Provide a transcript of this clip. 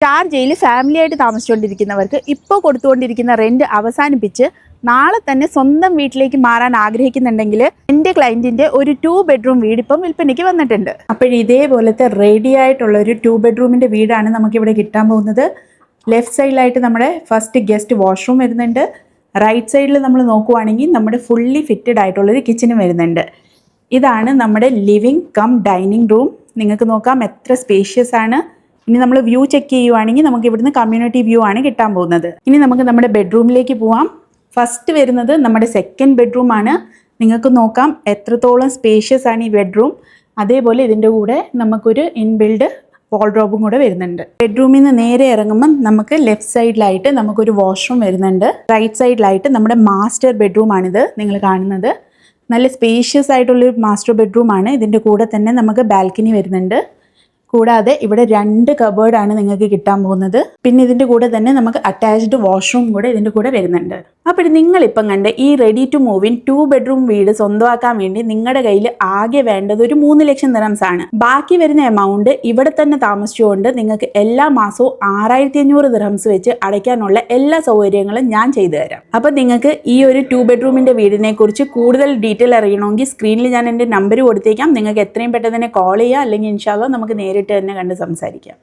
ഷാർജയിൽ ഫാമിലി ആയിട്ട് താമസിച്ചുകൊണ്ടിരിക്കുന്നവർക്ക് ഇപ്പോൾ കൊടുത്തുകൊണ്ടിരിക്കുന്ന റെന്റ് അവസാനിപ്പിച്ച് നാളെ തന്നെ സ്വന്തം വീട്ടിലേക്ക് മാറാൻ ആഗ്രഹിക്കുന്നുണ്ടെങ്കിൽ എൻ്റെ ക്ലയൻറ്റിൻ്റെ ഒരു 2 ബെഡ്റൂം വീട് ഇപ്പം വിൽപ്പനയ്ക്ക് വന്നിട്ടുണ്ട്. അപ്പോൾ ഇതേപോലത്തെ റെഡി ആയിട്ടുള്ള ഒരു 2 ബെഡ്റൂമിൻ്റെ വീടാണ് നമുക്കിവിടെ കിട്ടാൻ പോകുന്നത്. ലെഫ്റ്റ് സൈഡിലായിട്ട് നമ്മുടെ ഫസ്റ്റ് ഗസ്റ്റ് വാഷ്റൂം വരുന്നുണ്ട്. റൈറ്റ് സൈഡിൽ നമ്മൾ നോക്കുവാണെങ്കിൽ നമ്മുടെ ഫുള്ളി ഫിറ്റഡ് ആയിട്ടുള്ളൊരു കിച്ചനും വരുന്നുണ്ട്. ഇതാണ് നമ്മുടെ ലിവിങ് കം ഡൈനിങ് റൂം. നിങ്ങൾക്ക് നോക്കാം എത്ര സ്പേഷ്യസ് ആണ്. ഇനി നമ്മൾ വ്യൂ ചെക്ക് ചെയ്യുവാണെങ്കിൽ നമുക്ക് ഇവിടുന്ന് കമ്മ്യൂണിറ്റി വ്യൂ ആണ് കിട്ടാൻ പോകുന്നത്. ഇനി നമുക്ക് നമ്മുടെ ബെഡ്റൂമിലേക്ക് പോവാം. ഫസ്റ്റ് വരുന്നത് നമ്മുടെ സെക്കൻഡ് ബെഡ്റൂം ആണ്. നിങ്ങൾക്ക് നോക്കാം എത്രത്തോളം സ്പേഷ്യസ് ആണ് ഈ ബെഡ്റൂം. അതേപോലെ ഇതിൻ്റെ കൂടെ നമുക്കൊരു ഇൻബിൽഡ് വാൾഡ്രോബും കൂടെ വരുന്നുണ്ട്. ബെഡ്റൂമിൽ നിന്ന് നേരെ ഇറങ്ങുമ്പം നമുക്ക് ലെഫ്റ്റ് സൈഡിലായിട്ട് നമുക്കൊരു വാഷ്റൂം വരുന്നുണ്ട്. റൈറ്റ് സൈഡിലായിട്ട് നമ്മുടെ മാസ്റ്റർ ബെഡ്റൂം ആണിത് നിങ്ങൾ കാണുന്നത്. നല്ല സ്പേഷ്യസ് ആയിട്ടുള്ളൊരു മാസ്റ്റർ ബെഡ്റൂം ആണ്. ഇതിൻ്റെ കൂടെ തന്നെ നമുക്ക് ബാൽക്കണി വരുന്നുണ്ട്. കൂടാതെ ഇവിടെ 2 കബേർഡാണ് നിങ്ങൾക്ക് കിട്ടാൻ പോകുന്നത്. പിന്നെ ഇതിൻ്റെ കൂടെ തന്നെ നമുക്ക് അറ്റാച്ച്ഡ് വാഷ്റൂം കൂടെ ഇതിൻ്റെ കൂടെ വരുന്നുണ്ട്. അപ്പോൾ നിങ്ങളിപ്പം കണ്ട ഈ ready to move in 2 bedroom വീട് സ്വന്തമാക്കാൻ വേണ്ടി നിങ്ങളുടെ കയ്യിൽ ആകെ വേണ്ടത് ഒരു 3 ലക്ഷം ദിർഹംസ് ആണ്. ബാക്കി വരുന്ന എമൗണ്ട് ഇവിടെ തന്നെ താമസിച്ചുകൊണ്ട് നിങ്ങൾക്ക് എല്ലാ മാസവും 6500 ദിർഹംസ് വെച്ച് അടയ്ക്കാനുള്ള എല്ലാ സൗകര്യങ്ങളും ഞാൻ ചെയ്തു തരാം. അപ്പം നിങ്ങൾക്ക് ഈ ഒരു 2 ബെഡ്റൂമിൻ്റെ വീടിനെ കുറിച്ച് കൂടുതൽ ഡീറ്റെയിൽ അറിയണമെങ്കിൽ സ്ക്രീനിൽ ഞാൻ എൻ്റെ നമ്പർ കൊടുത്തേക്കാം. നിങ്ങൾക്ക് എത്രയും പെട്ടെന്ന് തന്നെ കോൾ ചെയ്യുക, അല്ലെങ്കിൽ ഇൻഷാ അല്ലാഹ് നമുക്ക് നേരിട്ട് തന്നെ കണ്ട് സംസാരിക്കാം.